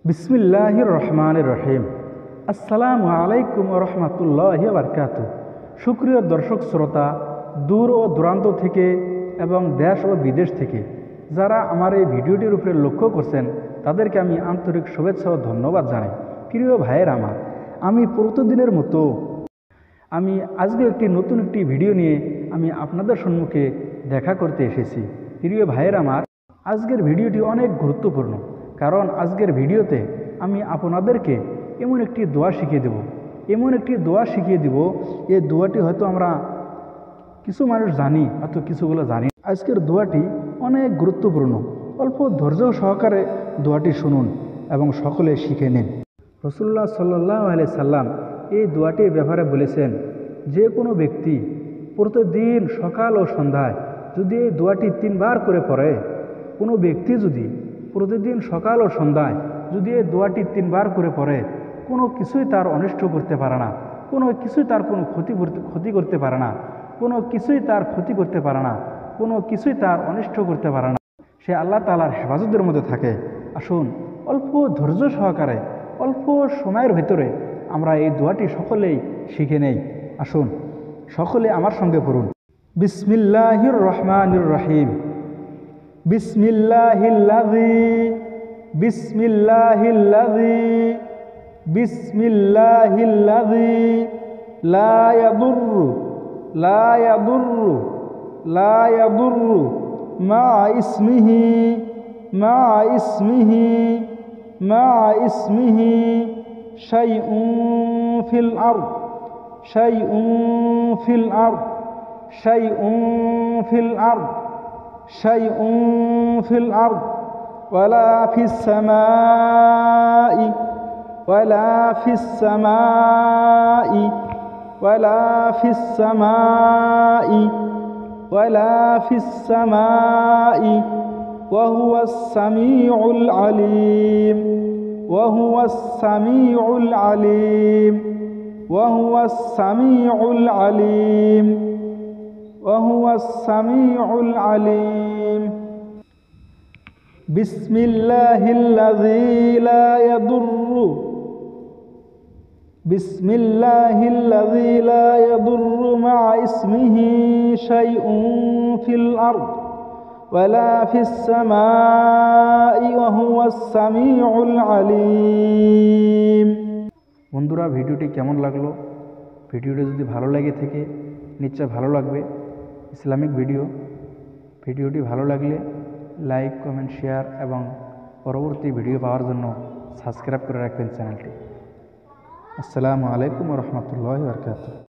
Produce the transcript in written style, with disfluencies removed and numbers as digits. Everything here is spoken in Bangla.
বিসমিল্লাহির রহমানির রহিম। আসসালামু আলাইকুম ওয়া রাহমাতুল্লাহি ওয়া বারাকাতুহু। সুপ্রিয় দর্শক শ্রোতা, দূর ও দূরান্ত থেকে এবং দেশ ও বিদেশ থেকে যারা আমার এই ভিডিওটির উপরে লক্ষ্য করছেন তাদেরকে আমি আন্তরিক শুভেচ্ছা ও ধন্যবাদ জানাই। প্রিয় ভাইয়ের আমার, আমি প্রতিদিনের মতো আমি আজকে নতুন একটি ভিডিও নিয়ে আমি আপনাদের সম্মুখে দেখা করতে এসেছি। প্রিয় ভাইয়ের আমার, আজকের ভিডিওটি অনেক গুরুত্বপূর্ণ, কারণ আজকের ভিডিওতে আমি আপনাদেরকে এমন একটি দোয়া শিখিয়ে দেব। এই দোয়াটি হয়তো আমরা কিছু মানুষ জানি, হয়তো কিছুগুলো জানি। আজকের দোয়াটি অনেক গুরুত্বপূর্ণ। অল্প ধৈর্য সহকারে দোয়াটি শুনুন এবং সকলে শিখে নিন। রাসূলুল্লাহ সাল্লাল্লাহু আলাইহি সাল্লাম এই দোয়াটির ব্যাপারে বলেছেন, যে কোনো ব্যক্তি প্রতিদিন সকাল ও সন্ধ্যায় যদি এই দোয়াটি 3 বার করে পড়ে, কোনো ব্যক্তি যদি প্রতিদিন সকাল ও সন্ধ্যায় যদি এই দোয়াটি 3 বার করে পড়ে, কোনো কিছুই তার অনিষ্ট করতে পারে না, কোনো কিছুই তার কোনো ক্ষতি করতে পারে না, কোনো কিছুই তার ক্ষতি করতে পারে না, কোনো কিছুই তার অনিষ্ট করতে পারে না। সে আল্লাহ তাআলার হেফাজতের মধ্যে থাকে। আসুন অল্প ধৈর্য সহকারে অল্প সময়ের ভিতরে আমরা এই দোয়াটি সকলেই শিখে নেই। আসুন সকলে আমার সঙ্গে পড়ুন। বিসমিল্লাহির রহমানির রহিম। বিসমিল্লাহিল্লাযী বিসমিল্লাহিল্লাযী বিসমিল্লাহিল্লাযী লা ইয়াদুররু মা ইসমিহি শাইউন ফিল আরদ ওয়ালা ফিস সামাই ওয়া হুয়াস সামিউল আলিম। বিসমিল্লাহিল্লাযী লা ইয়াদুররু মা ইসমিহি শাইউন ফিল আরদ ওয়ালা ফিস সামাই ওয়া হুয়াস সামিউল আলিম। বন্ধুরা, ভিডিওটি কেমন লাগলো? ভিডিওটি যদি ভালো লেগে থাকে, নিশ্চয় ভালো লাগবে, ইসলামিক ভিডিওটি ভালো লাগলে লাইক, কমেন্ট, শেয়ার এবং পরবর্তী ভিডিও পাওয়ার জন্য সাবস্ক্রাইব করে রাখবেন চ্যানেলটি। আসসালামু আলাইকুম ওয়া রাহমাতুল্লাহি ওয়া বারাকাতুহু।